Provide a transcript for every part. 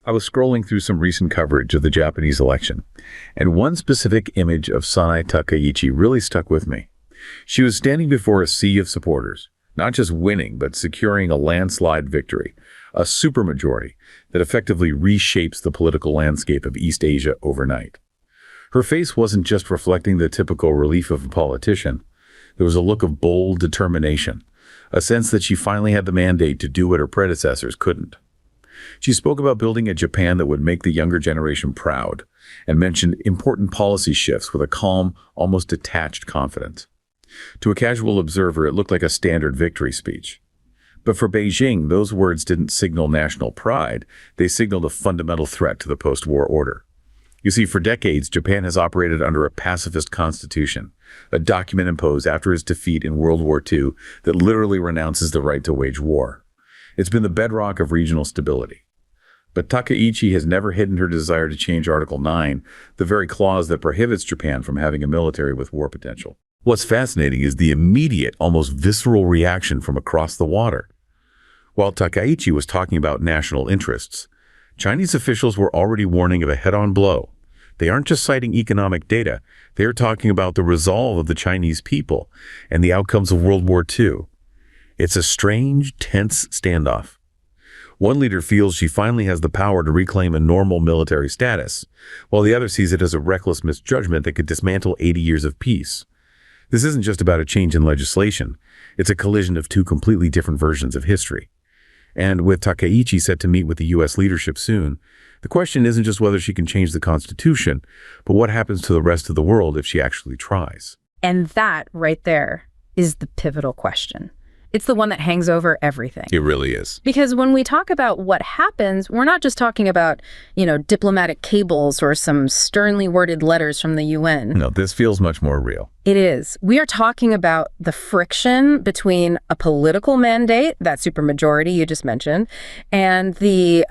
I was scrolling through some recent coverage of the Japanese election, and one specific image of Sanae Takaichi really stuck with me. She was standing before a sea of supporters, not just winning, but securing a landslide victory, a supermajority that effectively reshapes the political landscape of East Asia overnight. Her face wasn't just reflecting the typical relief of a politician. There was a look of bold determination, a sense that she finally had the mandate to do what her predecessors couldn't. She spoke about building a Japan that would make the younger generation proud, and mentioned important policy shifts with a calm, almost detached confidence. To a casual observer, it looked like a standard victory speech. But for Beijing, those words didn't signal national pride. They signaled a fundamental threat to the post-war order. You see, for decades, Japan has operated under a pacifist constitution, a document imposed after its defeat in World War II that literally renounces the right to wage war. It's been the bedrock of regional stability. But Takaichi has never hidden her desire to change Article 9, the very clause that prohibits Japan from having a military with war potential. What's fascinating is the immediate, almost visceral reaction from across the water. While Takaichi was talking about national interests, Chinese officials were already warning of a head-on blow. They aren't just citing economic data, they're talking about the resolve of the Chinese people and the outcomes of World War II. It's a strange, tense standoff. One leader feels she finally has the power to reclaim a normal military status, while the other sees it as a reckless misjudgment that could dismantle 80 years of peace. This isn't just about a change in legislation. It's a collision of two completely different versions of history. And with Takaichi set to meet with the U.S. leadership soon, the question isn't just whether she can change the Constitution, but what happens to the rest of the world if she actually tries. And that right there is the pivotal question. It's the one that hangs over everything. It really is. Because when we talk about what happens, we're not just talking about, diplomatic cables or some sternly worded letters from the UN. No, this feels much more real. It is. We are talking about the friction between a political mandate, that supermajority you just mentioned, and the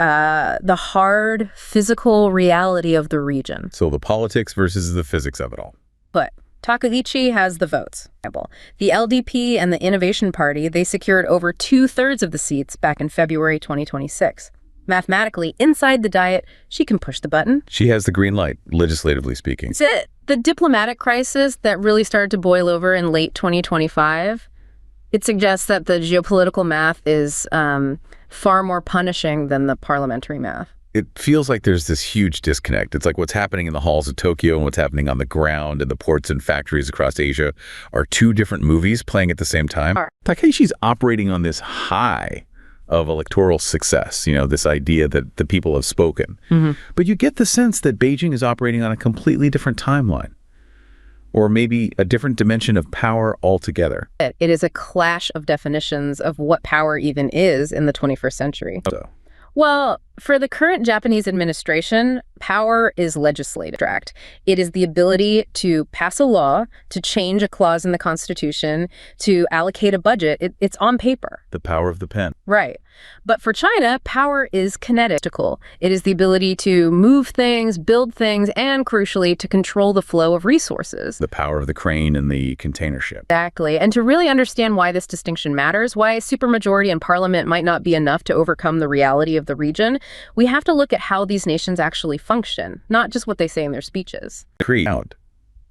hard physical reality of the region. So the politics versus the physics of it all. But Takaichi has the votes. The LDP and the Innovation Party, they secured over 2/3 of the seats back in February 2026. Mathematically, inside the Diet, she can push the button. She has the green light, legislatively speaking. It's it. The diplomatic crisis that really started to boil over in late 2025, it suggests that the geopolitical math is far more punishing than the parliamentary math. It feels like there's this huge disconnect. It's like what's happening in the halls of Tokyo and what's happening on the ground in the ports and factories across Asia are two different movies playing at the same time. Takaichi's operating on this high of electoral success, this idea that the people have spoken. But you get the sense that Beijing is operating on a completely different timeline, or maybe a different dimension of power altogether. It is a clash of definitions of what power even is in the 21st century. Well, for the current Japanese administration, power is legislative. It is the ability to pass a law, to change a clause in the Constitution, to allocate a budget. It's on paper. The power of the pen. Right. But for China, power is kinetical. It is the ability to move things, build things, and crucially, to control the flow of resources. The power of the crane and the container ship. Exactly. And to really understand why this distinction matters, why supermajority in parliament might not be enough to overcome the reality of the region, we have to look at how these nations actually function, not just what they say in their speeches.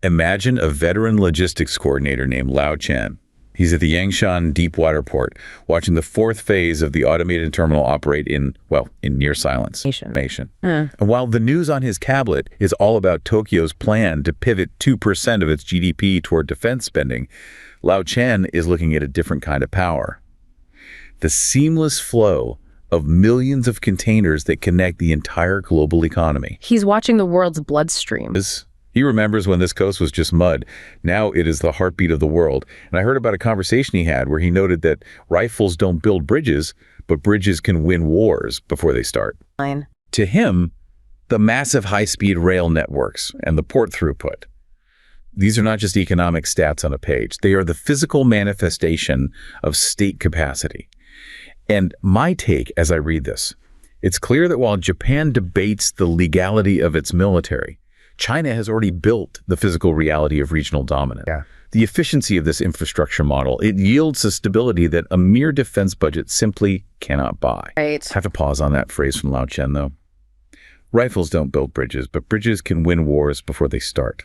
Imagine a veteran logistics coordinator named Lao Chen. He's at the Yangshan Deepwater Port, watching the fourth phase of the automated terminal operate in near silence. And while the news on his tablet is all about Tokyo's plan to pivot 2% of its GDP toward defense spending, Lao Chen is looking at a different kind of power. The seamless flow of millions of containers that connect the entire global economy. He's watching the world's bloodstream. He remembers when this coast was just mud. Now it is the heartbeat of the world. And I heard about a conversation he had where he noted that rifles don't build bridges, but bridges can win wars before they start. To him, the massive high-speed rail networks and the port throughput, these are not just economic stats on a page. They are the physical manifestation of state capacity. And my take as I read this, it's clear that while Japan debates the legality of its military, China has already built the physical reality of regional dominance. The efficiency of this infrastructure model, it yields a stability that a mere defense budget simply cannot buy. Right. I have to pause on that phrase from Lao Chen, though. Rifles don't build bridges, but bridges can win wars before they start.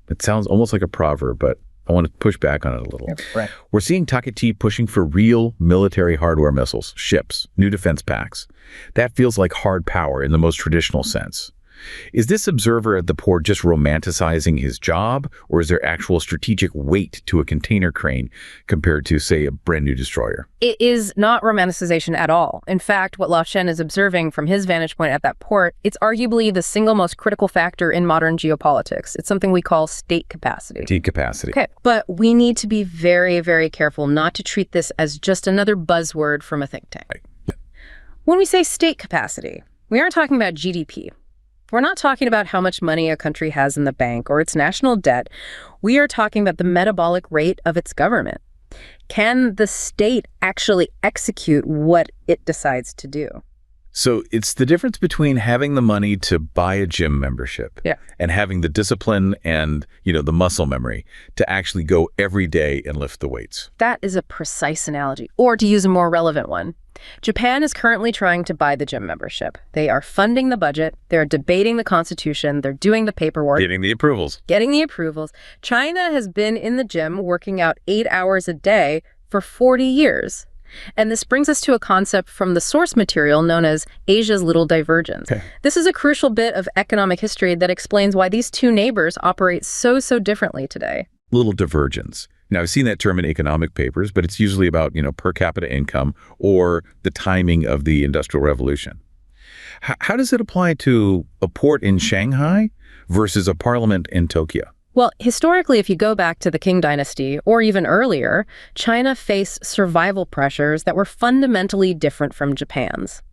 It sounds almost like a proverb, but I want to push back on it a little. Right. We're seeing Takaichi pushing for real military hardware missiles, ships, new defense packs. That feels like hard power in the most traditional sense. Is this observer at the port just romanticizing his job, or is there actual strategic weight to a container crane compared to, say, a brand new destroyer? It is not romanticization at all. In fact, what Lao Shen is observing from his vantage point at that port, it's arguably the single most critical factor in modern geopolitics. It's something we call state capacity. State capacity. Okay, but we need to be very, very careful not to treat this as just another buzzword from a think tank. Right. When we say state capacity, we aren't talking about GDP. We're not talking about how much money a country has in the bank or its national debt. We are talking about the metabolic rate of its government. Can the state actually execute what it decides to do? So it's the difference between having the money to buy a gym membership and having the discipline and, the muscle memory to actually go every day and lift the weights. That is a precise analogy. Or to use a more relevant one, Japan is currently trying to buy the gym membership. They are funding the budget. They're debating the constitution. They're doing the paperwork. Getting the approvals. China has been in the gym working out 8 hours a day for 40 years. And this brings us to a concept from the source material known as Asia's Little Divergence. Okay. This is a crucial bit of economic history that explains why these two neighbors operate so differently today. Little divergence. Now, I've seen that term in economic papers, but it's usually about, per capita income or the timing of the Industrial Revolution. How does it apply to a port in Shanghai versus a parliament in Tokyo? Well, historically, if you go back to the Qing dynasty or even earlier, China faced survival pressures that were fundamentally different from Japan's.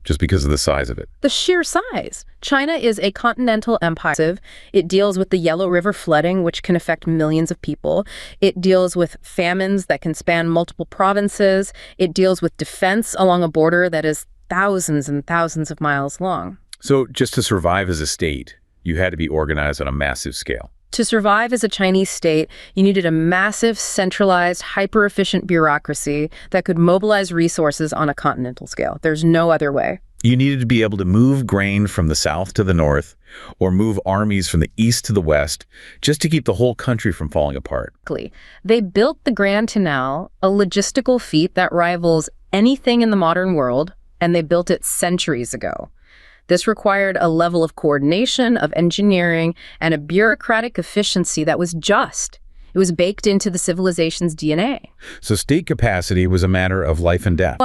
Just because of the size of it. The sheer size. China is a continental empire. It deals with the Yellow River flooding, which can affect millions of people. It deals with famines that can span multiple provinces. It deals with defense along a border that is thousands and thousands of miles long. So just to survive as a state, you had to be organized on a massive scale. To survive as a Chinese state, you needed a massive, centralized, hyper-efficient bureaucracy that could mobilize resources on a continental scale. There's no other way. You needed to be able to move grain from the south to the north or move armies from the east to the west just to keep the whole country from falling apart. They built the Grand Canal, a logistical feat that rivals anything in the modern world, and they built it centuries ago. This required a level of coordination, of engineering, and a bureaucratic efficiency that was just. It was baked into the civilization's DNA. So state capacity was a matter of life and death.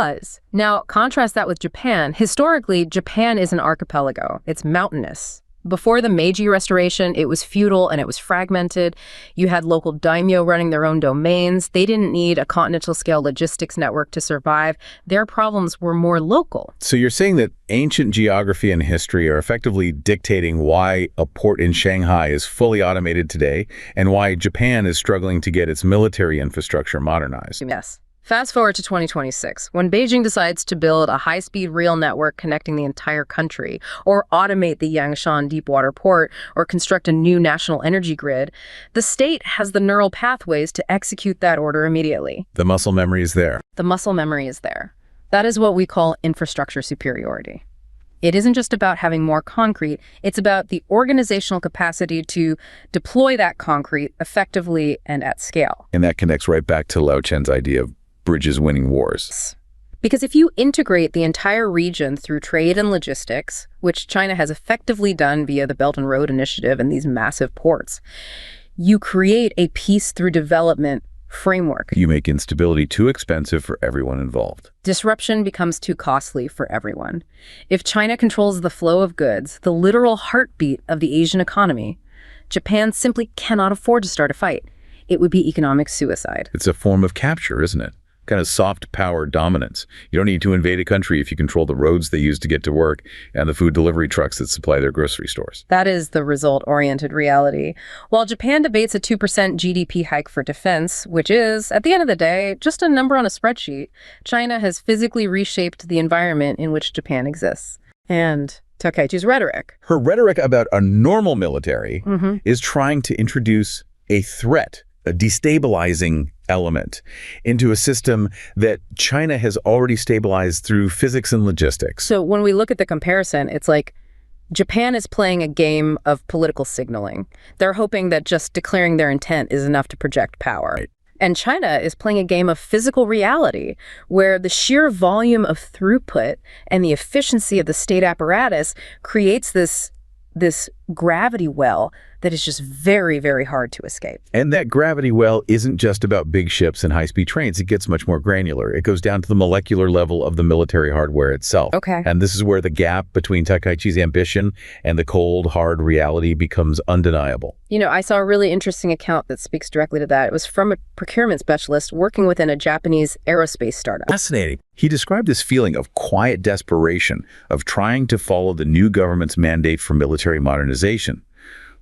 Now, contrast that with Japan. Historically, Japan is an archipelago. It's mountainous. Before the Meiji Restoration, it was feudal and it was fragmented. You had local daimyo running their own domains. They didn't need a continental-scale logistics network to survive. Their problems were more local. So you're saying that ancient geography and history are effectively dictating why a port in Shanghai is fully automated today and why Japan is struggling to get its military infrastructure modernized. Yes. Fast forward to 2026, when Beijing decides to build a high-speed rail network connecting the entire country, or automate the Yangshan deepwater port, or construct a new national energy grid, the state has the neural pathways to execute that order immediately. The muscle memory is there. The muscle memory is there. That is what we call infrastructure superiority. It isn't just about having more concrete, it's about the organizational capacity to deploy that concrete effectively and at scale. And that connects right back to Lao Chen's idea of bridges winning wars. Because if you integrate the entire region through trade and logistics, which China has effectively done via the Belt and Road Initiative and these massive ports, you create a peace through development framework. You make instability too expensive for everyone involved. Disruption becomes too costly for everyone. If China controls the flow of goods, the literal heartbeat of the Asian economy, Japan simply cannot afford to start a fight. It would be economic suicide. It's a form of capture, isn't it? Kind of soft power dominance. You don't need to invade a country if you control the roads they use to get to work and the food delivery trucks that supply their grocery stores. That is the result-oriented reality. While Japan debates a 2% GDP hike for defense, which is, at the end of the day, just a number on a spreadsheet, China has physically reshaped the environment in which Japan exists. And Takaichi's rhetoric. Her rhetoric about a normal military is trying to introduce a threat, a destabilizing element into a system that China has already stabilized through physics and logistics. So when we look at the comparison, it's like Japan is playing a game of political signaling. They're hoping that just declaring their intent is enough to project power. Right. And China is playing a game of physical reality, where the sheer volume of throughput and the efficiency of the state apparatus creates this gravity well that is just very, very hard to escape. And that gravity well isn't just about big ships and high-speed trains. It gets much more granular. It goes down to the molecular level of the military hardware itself. Okay. And this is where the gap between Takaichi's ambition and the cold, hard reality becomes undeniable. You know, I saw a really interesting account that speaks directly to that. It was from a procurement specialist working within a Japanese aerospace startup. Fascinating. He described this feeling of quiet desperation of trying to follow the new government's mandate for military modernization,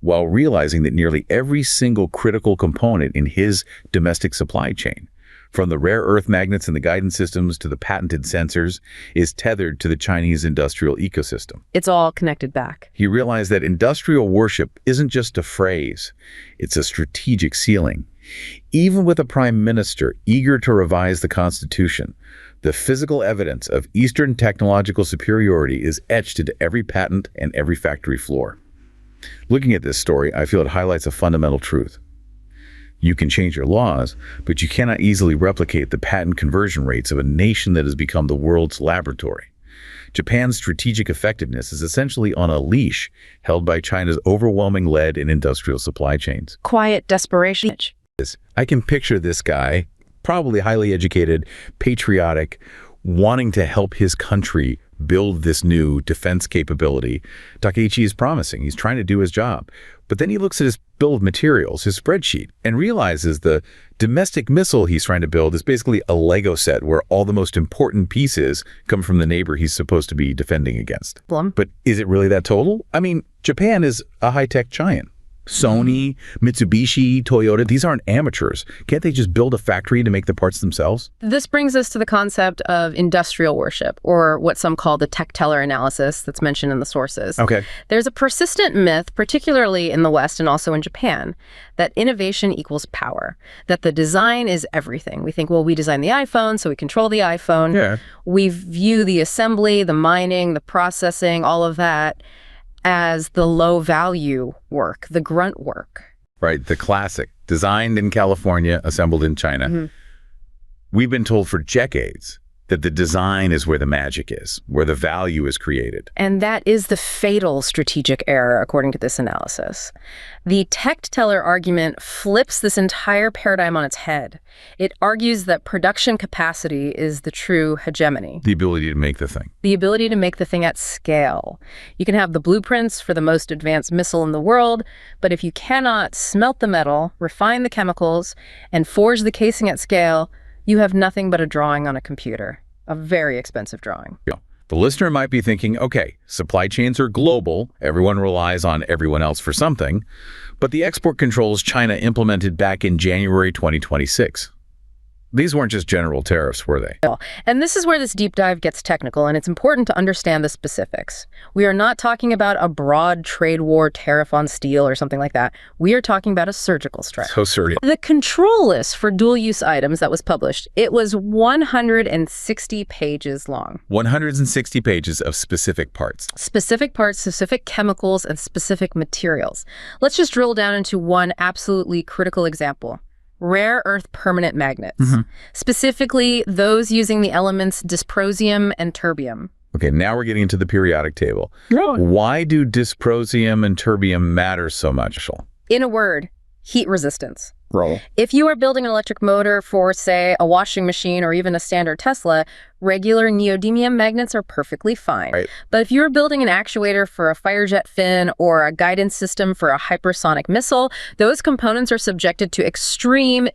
while realizing that nearly every single critical component in his domestic supply chain, from the rare earth magnets and the guidance systems to the patented sensors, is tethered to the Chinese industrial ecosystem. It's all connected back. He realized that industrial worship isn't just a phrase, it's a strategic ceiling. Even with a prime minister eager to revise the Constitution, the physical evidence of Eastern technological superiority is etched into every patent and every factory floor. Looking at this story, I feel it highlights a fundamental truth. You can change your laws, but you cannot easily replicate the patent conversion rates of a nation that has become the world's laboratory. Japan's strategic effectiveness is essentially on a leash held by China's overwhelming lead and industrial supply chains. Quiet desperation. I can picture this guy, probably highly educated, patriotic, wanting to help his country build this new defense capability Takaichi is promising. He's trying to do his job. But then he looks at his bill of materials, his spreadsheet, and realizes the domestic missile he's trying to build is basically a Lego set where all the most important pieces come from the neighbor he's supposed to be defending against. But is it really that total? I mean, Japan is a high-tech giant. Sony, Mitsubishi, Toyota, these aren't amateurs. Can't they just build a factory to make the parts themselves? This brings us to the concept of industrial worship, or what some call the tech-teller analysis that's mentioned in the sources. Okay. There's a persistent myth, particularly in the West and also in Japan, that innovation equals power, that the design is everything. We think, well, we designed the iPhone, so we control the iPhone. Yeah. We view the assembly, the mining, the processing, all of that as the low-value work, the grunt work. Right, the classic, designed in California, assembled in China. Mm-hmm. We've been told for decades that the design is where the magic is, where the value is created. And that is the fatal strategic error, according to this analysis. The tech-teller argument flips this entire paradigm on its head. It argues that production capacity is the true hegemony. The ability to make the thing. The ability to make the thing at scale. You can have the blueprints for the most advanced missile in the world, but if you cannot smelt the metal, refine the chemicals, and forge the casing at scale, you have nothing but a drawing on a computer, a very expensive drawing. Yeah. The listener might be thinking, okay, supply chains are global, everyone relies on everyone else for something, but the export controls China implemented back in January 2026. These weren't just general tariffs, were they? And this is where this deep dive gets technical, and it's important to understand the specifics. We are not talking about a broad trade war tariff on steel or something like that. We are talking about a surgical strike. So surreal. The control list for dual-use items that was published, it was 160 pages long. 160 pages of specific parts. Specific parts, specific chemicals, and specific materials. Let's just drill down into one absolutely critical example. Rare earth permanent magnets, specifically those using the elements dysprosium and terbium. Okay, now we're getting into the periodic table. Why do dysprosium and terbium matter so much? In a word, heat resistance. If you are building an electric motor for, say, a washing machine or even a standard Tesla, regular neodymium magnets are perfectly fine. Right. But if you're building an actuator for a firejet fin or a guidance system for a hypersonic missile, those components are subjected to extreme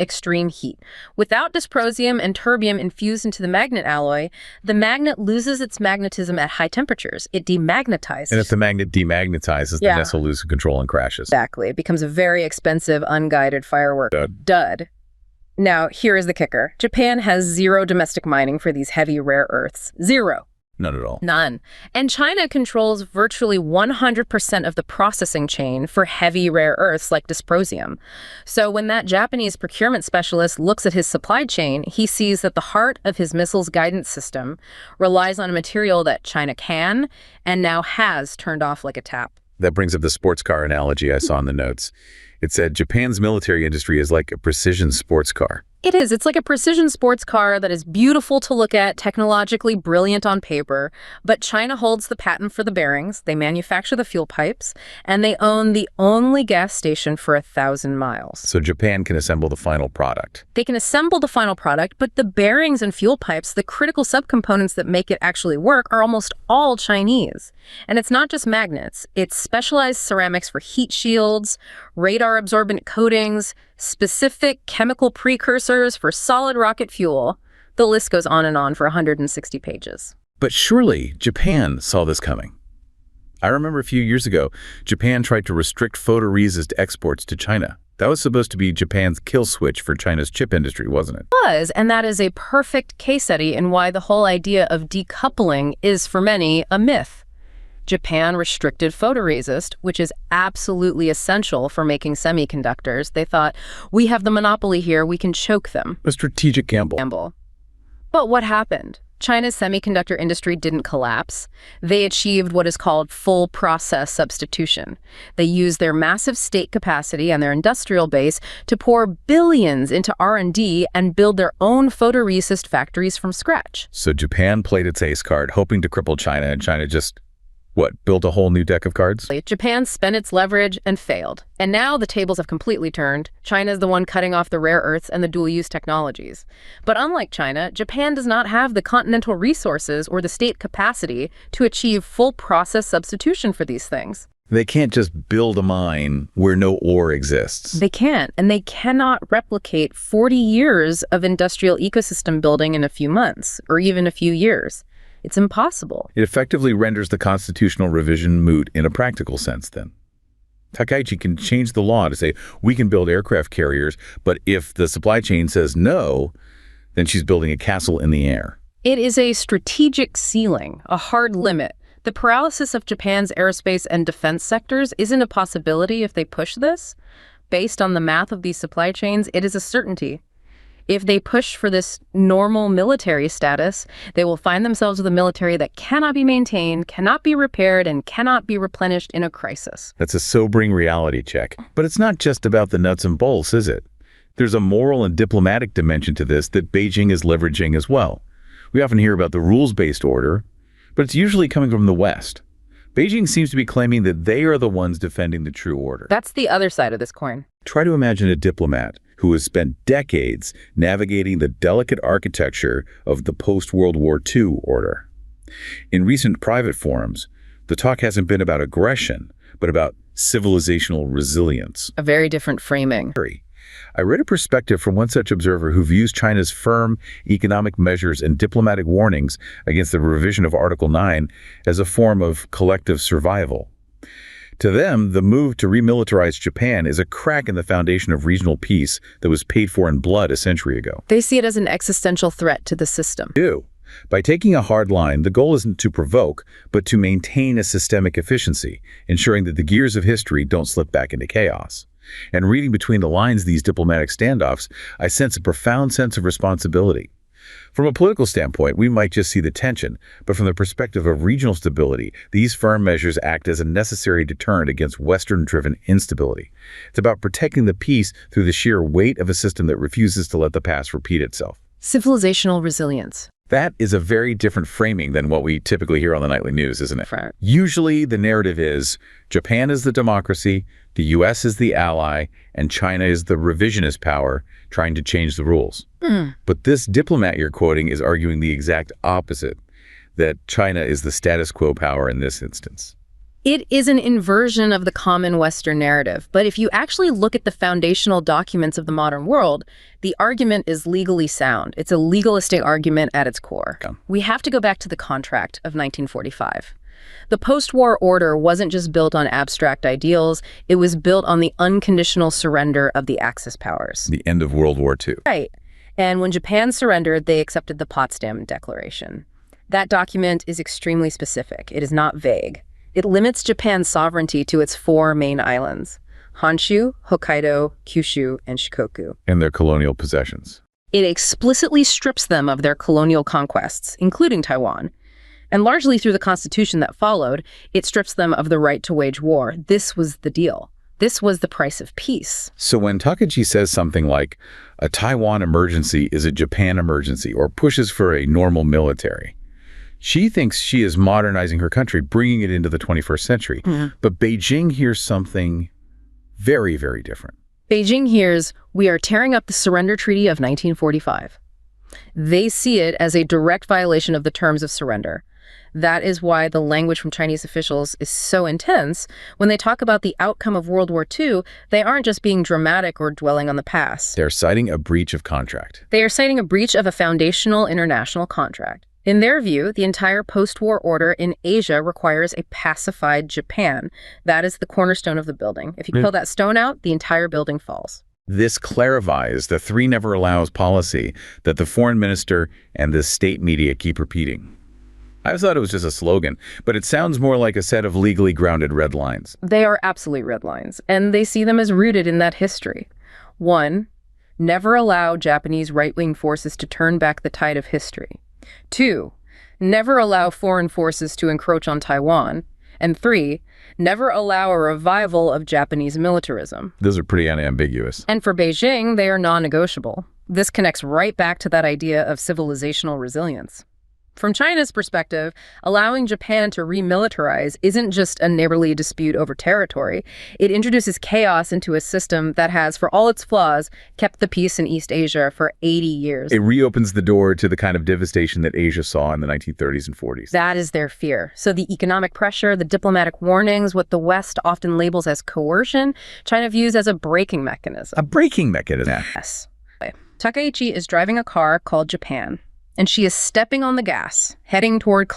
heat. Without dysprosium and terbium infused into the magnet alloy, the magnet loses its magnetism at high temperatures. It demagnetizes. And if the magnet demagnetizes, the missile loses control and crashes. Exactly. It becomes a very expensive, unguided firework. Dud. Now, here is the kicker. Japan has zero domestic mining for these heavy rare earths. Zero. None at all. None. And China controls virtually 100% of the processing chain for heavy rare earths like dysprosium. So when that Japanese procurement specialist looks at his supply chain, he sees that the heart of his missiles guidance system relies on a material that China can and now has turned off like a tap. That brings up the sports car analogy I saw in the notes. It said Japan's military industry is like a precision sports car. It is. It's like a precision sports car that is beautiful to look at, technologically brilliant on paper, but China holds the patent for the bearings, they manufacture the fuel pipes, and they own the only gas station for 1,000 miles. So Japan can assemble the final product. They can assemble the final product, but the bearings and fuel pipes, the critical subcomponents that make it actually work, are almost all Chinese. And it's not just magnets, it's specialized ceramics for heat shields, radar-absorbent coatings, specific chemical precursors for solid rocket fuel. The list goes on and on for 160 pages. But surely Japan saw this coming. I remember a few years ago, Japan tried to restrict photoresist exports to China. That was supposed to be Japan's kill switch for China's chip industry, wasn't it? It was, and that is a perfect case study in why the whole idea of decoupling is, for many, a myth. Japan restricted photoresist, which is absolutely essential for making semiconductors. They thought, we have the monopoly here, we can choke them. A strategic gamble. But what happened? China's semiconductor industry didn't collapse. They achieved what is called full process substitution. They used their massive state capacity and their industrial base to pour billions into R&D and build their own photoresist factories from scratch. So Japan played its ace card, hoping to cripple China, and China just built a whole new deck of cards? Japan spent its leverage and failed. And now the tables have completely turned. China's the one cutting off the rare earths and the dual-use technologies. But unlike China, Japan does not have the continental resources or the state capacity to achieve full process substitution for these things. They can't just build a mine where no ore exists. They can't, and they cannot replicate 40 years of industrial ecosystem building in a few months, or even a few years. It's impossible. It effectively renders the constitutional revision moot in a practical sense, then. Takaichi can change the law to say, we can build aircraft carriers, but if the supply chain says no, then she's building a castle in the air. It is a strategic ceiling, a hard limit. The paralysis of Japan's aerospace and defense sectors isn't a possibility if they push this. Based on the math of these supply chains, it is a certainty. If they push for this normal military status, they will find themselves with a military that cannot be maintained, cannot be repaired, and cannot be replenished in a crisis. That's a sobering reality check. But it's not just about the nuts and bolts, is it? There's a moral and diplomatic dimension to this that Beijing is leveraging as well. We often hear about the rules-based order, but it's usually coming from the West. Beijing seems to be claiming that they are the ones defending the true order. That's the other side of this coin. Try to imagine a diplomat who has spent decades navigating the delicate architecture of the post-World War II order. In recent private forums, the talk hasn't been about aggression, but about civilizational resilience. A very different framing. I read a perspective from one such observer who views China's firm economic measures and diplomatic warnings against the revision of Article 9 as a form of collective survival. To them, the move to remilitarize Japan is a crack in the foundation of regional peace that was paid for in blood a century ago. They see it as an existential threat to the system. By taking a hard line, the goal isn't to provoke, but to maintain a systemic efficiency, ensuring that the gears of history don't slip back into chaos. And reading between the lines of these diplomatic standoffs, I sense a profound sense of responsibility. From a political standpoint, we might just see the tension, but from the perspective of regional stability, these firm measures act as a necessary deterrent against Western-driven instability. It's about protecting the peace through the sheer weight of a system that refuses to let the past repeat itself. Civilizational resilience. That is a very different framing than what we typically hear on the nightly news, isn't it? Right. Usually the narrative is Japan is the democracy, the US is the ally, and China is the revisionist power trying to change the rules. But this diplomat you're quoting is arguing the exact opposite, that China is the status quo power in this instance. It is an inversion of the common Western narrative, but if you actually look at the foundational documents of the modern world, the argument is legally sound. It's a legalistic argument at its core. We have to go back to the contract of 1945. The post-war order wasn't just built on abstract ideals, it was built on the unconditional surrender of the Axis powers. The end of World War II. Right. And when Japan surrendered, they accepted the Potsdam Declaration. That document is extremely specific. It is not vague. It limits Japan's sovereignty to its 4 main islands: Honshu, Hokkaido, Kyushu, and Shikoku. And their colonial possessions. It explicitly strips them of their colonial conquests, including Taiwan. And largely through the constitution that followed, it strips them of the right to wage war. This was the deal. This was the price of peace. So when Takaichi says something like, a Taiwan emergency is a Japan emergency, or pushes for a normal military, she thinks she is modernizing her country, bringing it into the 21st century. But Beijing hears something very, very different. Beijing hears, we are tearing up the surrender treaty of 1945. They see it as a direct violation of the terms of surrender. That is why the language from Chinese officials is so intense. When they talk about the outcome of World War II, they aren't just being dramatic or dwelling on the past. They're citing a breach of contract. They are citing a breach of a foundational international contract. In their view, the entire post-war order in Asia requires a pacified Japan. That is the cornerstone of the building. If you pull that stone out, the entire building falls. This clarifies the 3 never allows policy that the foreign minister and the state media keep repeating. I thought it was just a slogan, but it sounds more like a set of legally grounded red lines. They are absolute red lines, and they see them as rooted in that history. 1, never allow Japanese right-wing forces to turn back the tide of history. 2, never allow foreign forces to encroach on Taiwan. And 3, never allow a revival of Japanese militarism. Those are pretty unambiguous. And for Beijing, they are non-negotiable. This connects right back to that idea of civilizational resilience. From China's perspective, allowing Japan to remilitarize isn't just a neighborly dispute over territory. It introduces chaos into a system that has, for all its flaws, kept the peace in East Asia for 80 years. It reopens the door to the kind of devastation that Asia saw in the 1930s and 40s. That is their fear. So the economic pressure, the diplomatic warnings, what the West often labels as coercion, China views as a braking mechanism. A braking mechanism? Yes. Takaichi is driving a car called Japan, and she is stepping on the gas, heading toward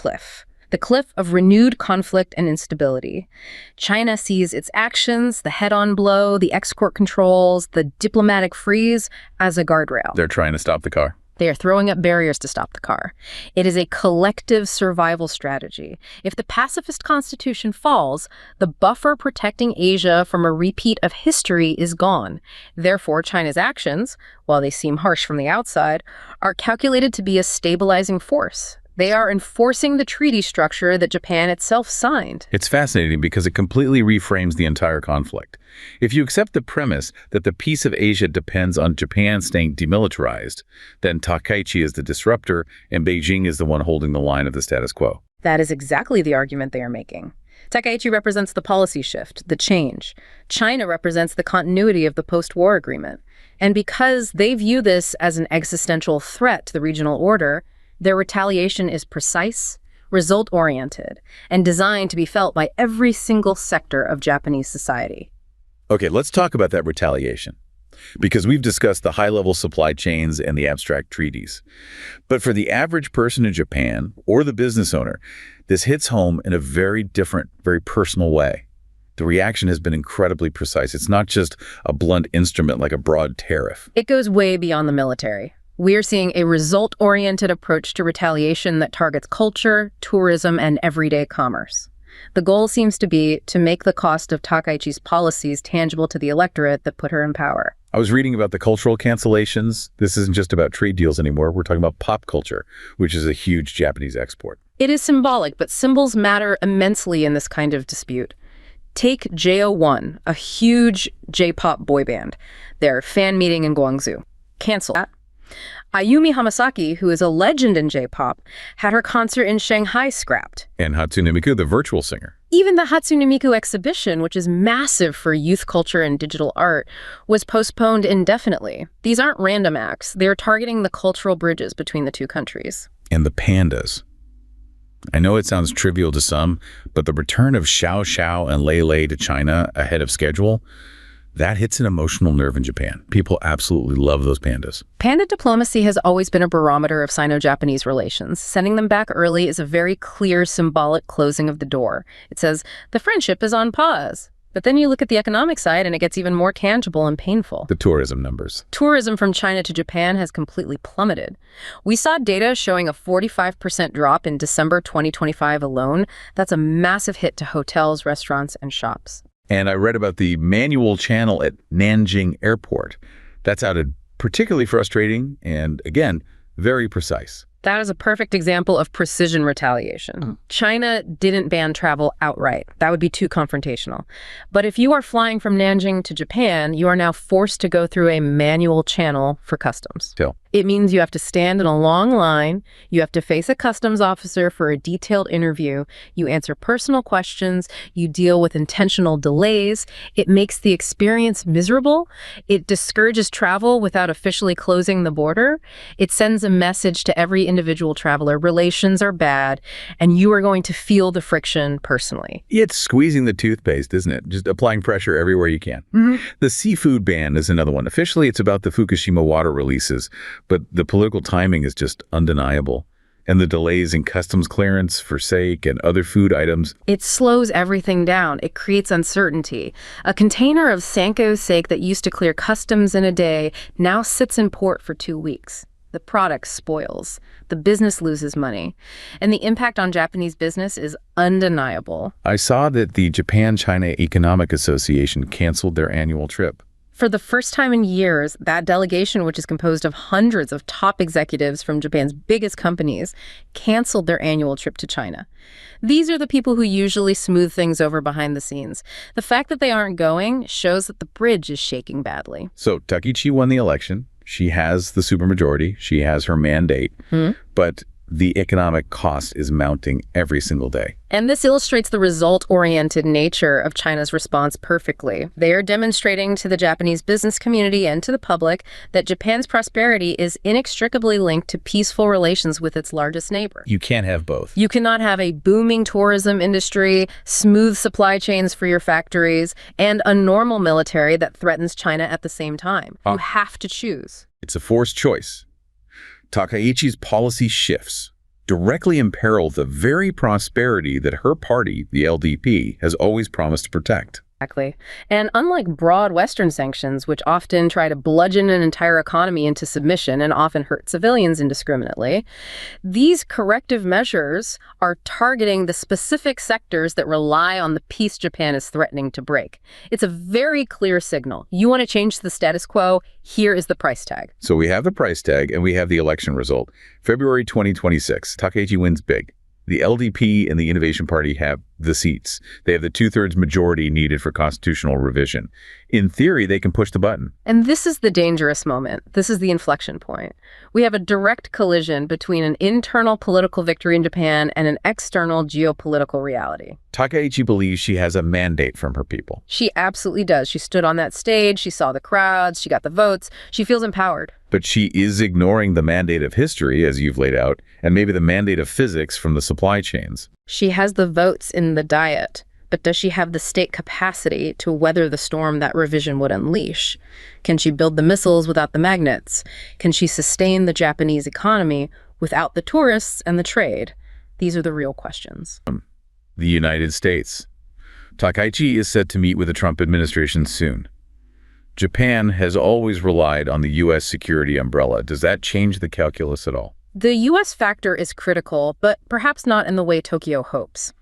the cliff of renewed conflict and instability. China sees its actions, the head-on blow, the export controls, the diplomatic freeze, as a guardrail. They're trying to stop the car. They are throwing up barriers to stop the car. It is a collective survival strategy. If the pacifist constitution falls, the buffer protecting Asia from a repeat of history is gone. Therefore, China's actions, while they seem harsh from the outside, are calculated to be a stabilizing force. They are enforcing the treaty structure that Japan itself signed. It's fascinating because it completely reframes the entire conflict. If you accept the premise that the peace of Asia depends on Japan staying demilitarized, then Takaichi is the disruptor and Beijing is the one holding the line of the status quo. That is exactly the argument they are making. Takaichi represents the policy shift, the change. China represents the continuity of the post-war agreement. And because they view this as an existential threat to the regional order, their retaliation is precise, result-oriented, and designed to be felt by every single sector of Japanese society. Okay, let's talk about that retaliation, because we've discussed the high-level supply chains and the abstract treaties. But for the average person in Japan, or the business owner, this hits home in a very different, very personal way. The reaction has been incredibly precise. It's not just a blunt instrument like a broad tariff. It goes way beyond the military. We are seeing a result-oriented approach to retaliation that targets culture, tourism, and everyday commerce. The goal seems to be to make the cost of Takaichi's policies tangible to the electorate that put her in power. I was reading about the cultural cancellations. This isn't just about trade deals anymore. We're talking about pop culture, which is a huge Japanese export. It is symbolic, but symbols matter immensely in this kind of dispute. Take JO1, a huge J-pop boy band. Their fan meeting in Guangzhou. Cancel that. Ayumi Hamasaki, who is a legend in J-pop, had her concert in Shanghai scrapped. And Hatsune Miku, the virtual singer. Even the Hatsune Miku exhibition, which is massive for youth culture and digital art, was postponed indefinitely. These aren't random acts. They're targeting the cultural bridges between the two countries. And the pandas. I know it sounds trivial to some, but the return of Xiao Xiao and Lei Lei to China ahead of schedule, that hits an emotional nerve in Japan. People absolutely love those pandas. Panda diplomacy has always been a barometer of Sino-Japanese relations. Sending them back early is a very clear symbolic closing of the door. It says, the friendship is on pause. But then you look at the economic side and it gets even more tangible and painful. The tourism numbers. Tourism from China to Japan has completely plummeted. We saw data showing a 45% drop in December 2025 alone. That's a massive hit to hotels, restaurants, and shops. And I read about the manual channel at Nanjing Airport. That sounded particularly frustrating and, again, very precise. That is a perfect example of precision retaliation. China didn't ban travel outright. That would be too confrontational. But if you are flying from Nanjing to Japan, you are now forced to go through a manual channel for customs. It means you have to stand in a long line, you have to face a customs officer for a detailed interview, you answer personal questions, you deal with intentional delays. It makes the experience miserable. It discourages travel without officially closing the border. It sends a message to every individual traveler, relations are bad, and you are going to feel the friction personally. It's squeezing the toothpaste, isn't it? Just applying pressure everywhere you can. The seafood ban is another one. Officially, it's about the Fukushima water releases, but the political timing is just undeniable. And the delays in customs clearance for sake and other food items. It slows everything down. It creates uncertainty. A container of Sanko's sake that used to clear customs in a day now sits in port for 2 weeks. The product spoils. The business loses money. And the impact on Japanese business is undeniable. I saw that the Japan-China Economic Association canceled their annual trip. For the first time in years, that delegation, which is composed of hundreds of top executives from Japan's biggest companies, canceled their annual trip to China. These are the people who usually smooth things over behind the scenes. The fact that they aren't going shows that the bridge is shaking badly. So Takaichi won the election. She has the supermajority. She has her mandate. But the economic cost is mounting every single day. And this illustrates the result-oriented nature of China's response perfectly. They are demonstrating to the Japanese business community and to the public that Japan's prosperity is inextricably linked to peaceful relations with its largest neighbor. You can't have both. You cannot have a booming tourism industry, smooth supply chains for your factories, and a normal military that threatens China at the same time. You have to choose. It's a forced choice. Takaichi's policy shifts directly imperil the very prosperity that her party, the LDP, has always promised to protect. Exactly. And unlike broad Western sanctions, which often try to bludgeon an entire economy into submission and often hurt civilians indiscriminately, these corrective measures are targeting the specific sectors that rely on the peace Japan is threatening to break. It's a very clear signal. You want to change the status quo, here is the price tag. So we have the price tag and we have the election result. February 2026, Takaichi wins big. The LDP and the Innovation Party have the seats. They have the 2/3 majority needed for constitutional revision. In theory, they can push the button. And this is the dangerous moment. This is the inflection point. We have a direct collision between an internal political victory in Japan and an external geopolitical reality. Takaichi believes she has a mandate from her people. She absolutely does. She stood on that stage, she saw the crowds, she got the votes, she feels empowered. But she is ignoring the mandate of history, as you've laid out, and maybe the mandate of physics from the supply chains. She has the votes in the Diet, but does she have the state capacity to weather the storm that revision would unleash? Can she build the missiles without the magnets? Can she sustain the Japanese economy without the tourists and the trade? These are the real questions. The United States. Takaichi is set to meet with the Trump administration soon. Japan has always relied on the U.S. security umbrella. Does that change the calculus at all? The U.S. factor is critical, but perhaps not in the way Tokyo hopes.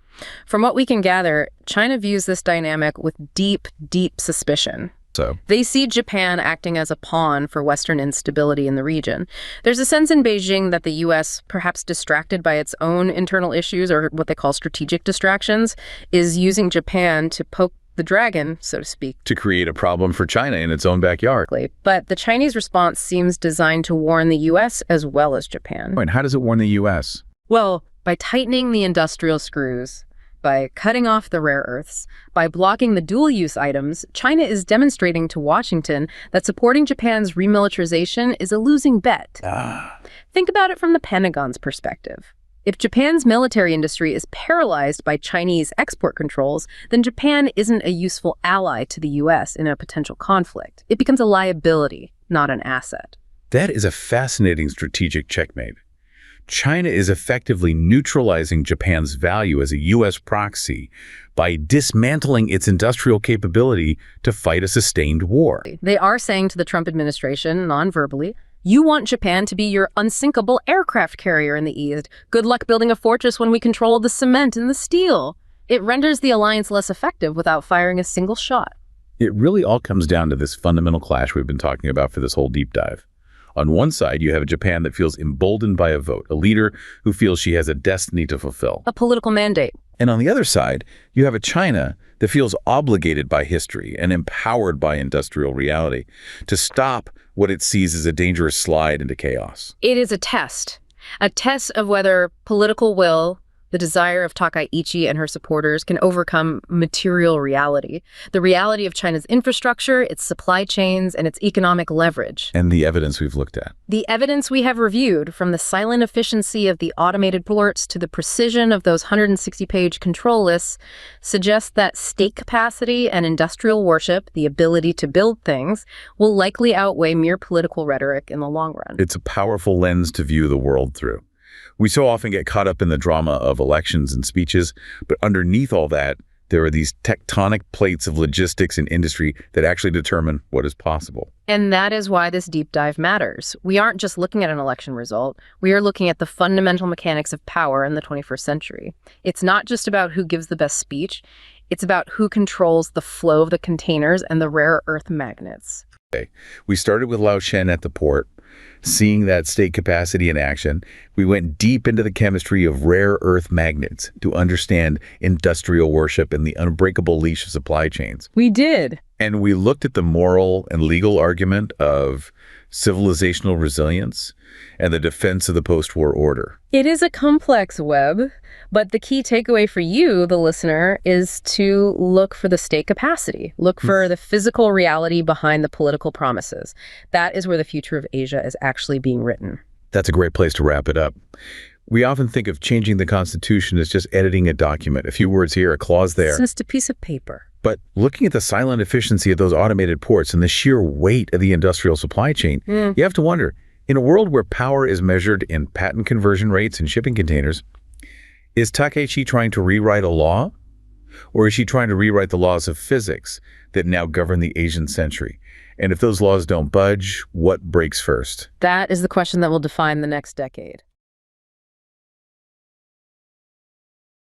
From what we can gather, China views this dynamic with deep, deep suspicion. So they see Japan acting as a pawn for Western instability in the region. There's a sense in Beijing that the U.S., perhaps distracted by its own internal issues or what they call strategic distractions, is using Japan to poke the dragon, so to speak. To create a problem for China in its own backyard. But the Chinese response seems designed to warn the U.S. as well as Japan. And how does it warn the U.S.? Well, by tightening the industrial screws, by cutting off the rare earths, by blocking the dual-use items, China is demonstrating to Washington that supporting Japan's remilitarization is a losing bet. Think about it from the Pentagon's perspective. If Japan's military industry is paralyzed by Chinese export controls, then Japan isn't a useful ally to the U.S. in a potential conflict. It becomes a liability, not an asset. That is a fascinating strategic checkmate. China is effectively neutralizing Japan's value as a U.S. proxy by dismantling its industrial capability to fight a sustained war. They are saying to the Trump administration, non-verbally, you want Japan to be your unsinkable aircraft carrier in the East. Good luck building a fortress when we control the cement and the steel. It renders the alliance less effective without firing a single shot. It really all comes down to this fundamental clash we've been talking about for this whole deep dive. On one side, you have a Japan that feels emboldened by a vote, a leader who feels she has a destiny to fulfill. A political mandate. And on the other side, you have a China that feels obligated by history and empowered by industrial reality to stop what it sees as a dangerous slide into chaos. It is a test of whether political will, the desire of Takaichi and her supporters, can overcome material reality, the reality of China's infrastructure, its supply chains, and its economic leverage. And the evidence we've looked at. The evidence we have reviewed, from the silent efficiency of the automated ports to the precision of those 160-page control lists, suggests that state capacity and industrial worship, the ability to build things, will likely outweigh mere political rhetoric in the long run. It's a powerful lens to view the world through. We so often get caught up in the drama of elections and speeches, but underneath all that, there are these tectonic plates of logistics and industry that actually determine what is possible. And that is why this deep dive matters. We aren't just looking at an election result. We are looking at the fundamental mechanics of power in the 21st century. It's not just about who gives the best speech. It's about who controls the flow of the containers and the rare earth magnets. Okay. We started with Lao Shen at the port, seeing that state capacity in action. We went deep into the chemistry of rare earth magnets to understand industrial worship and the unbreakable leash of supply chains. We did. And we looked at the moral and legal argument of civilizational resilience and the defense of the post-war order. It is a complex web, but the key takeaway for you, the listener, is to look for the state capacity. Look for the physical reality behind the political promises. That is where the future of Asia is actually being written. That's a great place to wrap it up. We often think of changing the Constitution as just editing a document. A few words here, a clause there. It's just a piece of paper. But looking at the silent efficiency of those automated ports and the sheer weight of the industrial supply chain, you have to wonder, in a world where power is measured in patent conversion rates and shipping containers, is Takaichi trying to rewrite a law? Or is she trying to rewrite the laws of physics that now govern the Asian century? And if those laws don't budge, what breaks first? That is the question that will define the next decade.